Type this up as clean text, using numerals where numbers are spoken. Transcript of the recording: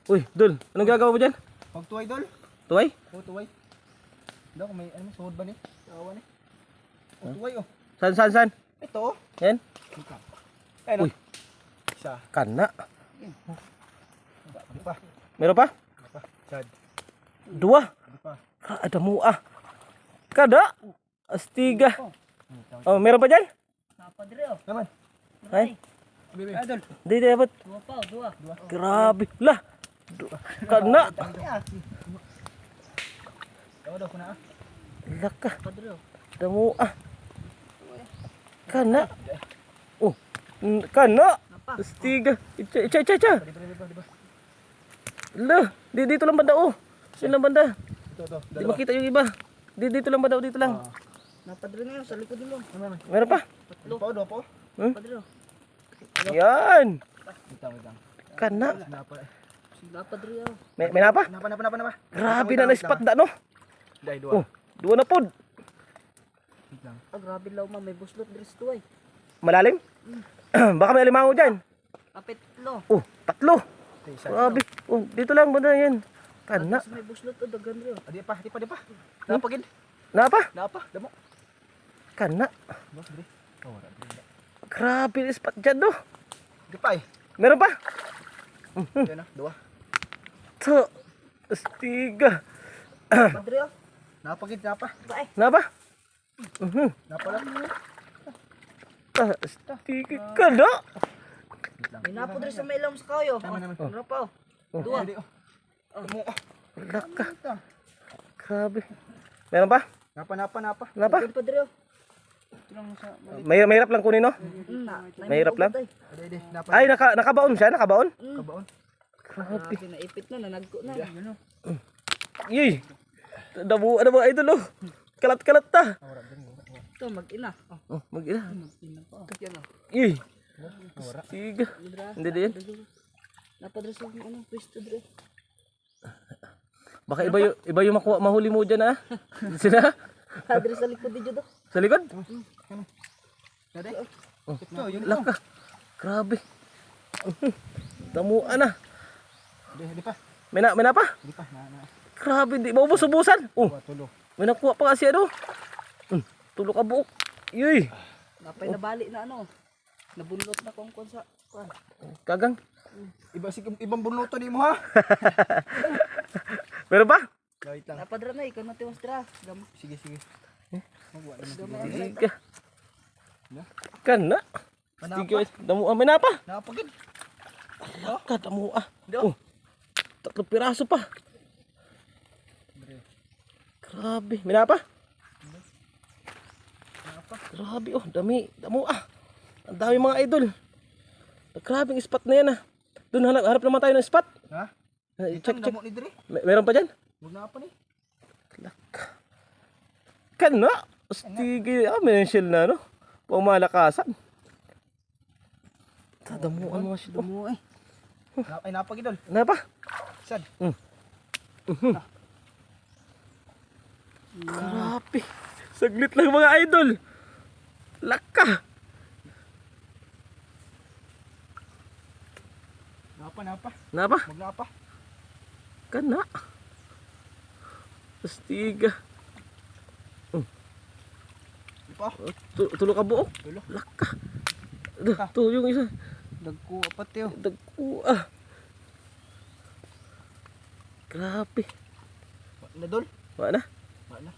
Uy, Dol, anong gagawa mo dyan? Pagtuway dol. Tuway? Oh, tuway. Daw may ano suhod ba ni? Awa ni. Oh, tuway oh. Saan? Ito oh. Yan? Ayun. Uy. Isa. Kana. Di pa. Meron pa? Di pa. Sad. Dua. Di pa. Ada mua. Kada. Astiga. Oh, meron pa dyan? Napadre oh. Naman. Ay. Bibi. Idol. Di dapat. Dua. Grabe. Lah. Kana. Daw kuna ah. Laka. Napadre oh. Ada mua. Kana. Oh. Kana. Astiga. Ica. Di ba. Lah. Dito lang banda oh. Sino lang banda? Ito. Di makita yung iba. Dito lang banda oh. Dito lang. Napadre na yun sa likod mo. Meron pa? Dua po. Napadre oh. Yan. Wait lang. Kana. Napadre oh. May napa? Napa. Grabe na na-spot da no? Dai Oh, dua. dua na pod. Wait lang. Ah, grabe law ma. May buslot dress to eh. Malalim? Baka may alimango dyan. Kapit lo. Oh, tatlo. Isa. Grabe. Oh, dito lang banda yan. Kana. May buslot oh. Dagan rin oh. Di pa. Napagid. Napa? Napa. Damo. Kana. Boss dire. Oh, wala dire. Grabe na spot dyan no. Di pa eh. Meron pa? Yan ah, dua. To. Astiga. Napadre oh. Napagid napa. Bae. Napa? Napa lang. Astiga ka na. May napadre sa may ilong sa kayo. Naman. Ano pa oh. Dua. Mo. Wala ka. Grabe. Meron pa? Napa. Napa? Napadre oh. Mahirap lang kunin no? Mahirap lang. Ade, napa. Ay, nakabaon siya. Nakabaon? Kabaon. Grabe naipit na. Nanagko na. Yay. Ano ba idol oh. Kalat-kalat ta. Ito mag-ina. Oh. Oh, mag-ina. Mag-ina pa oh. Yan oh. Yay. Astiga. Hindi din. Napadre sa ano. Pwesto dire. Baka iba yung mahuli mo dyan ah. Sila? Padre sa likod di judo. Sa likod? Ade. Oh, Ito, yun. laka. Grabe. Tamuan na. Di pa. May na pa? Di pa. Na. Grabe, di maubos-ubusan. Oh, Tulo. may nakuha pa kasi ano. Tulo ka buok. Yuy. Napay nabali na ano. Nabunlot na kung sa kuan. Kagang. Ibang bunuto ni mo ha. Meron pa? Wait lang. Napadra na ikaw na tiwastra. Sige. Magwa naman. Tiga. Kana. Tiga. Damuan, may na pa? Napagid. Laka, damuan. Oh, 3 piraso pa. Grabe. May na pa? Grabe oh, dami. Damuan. Ang dami mga idol. Grabe ang spot na yan ah. Doon harap naman tayo ng spot. Ha? Check. Damo ni dire. Meron pa dyan? Wag na pa ni. Kana. Astige. Mention na no. Pumalakasan. Tadamuan mga shit. Damo eh. Ay napagid dol. Ano pa? Sad. Grabe. Saglit lang mga idol. Laka. Napa. Napa? Wag na pa. Kana. Astige. Di pa. Tulo ka buok. Tulo. Laka. Ito yung isa. Dagko apat yo. Dagko ah. Grabe. Na dol. Wala na. Wala na.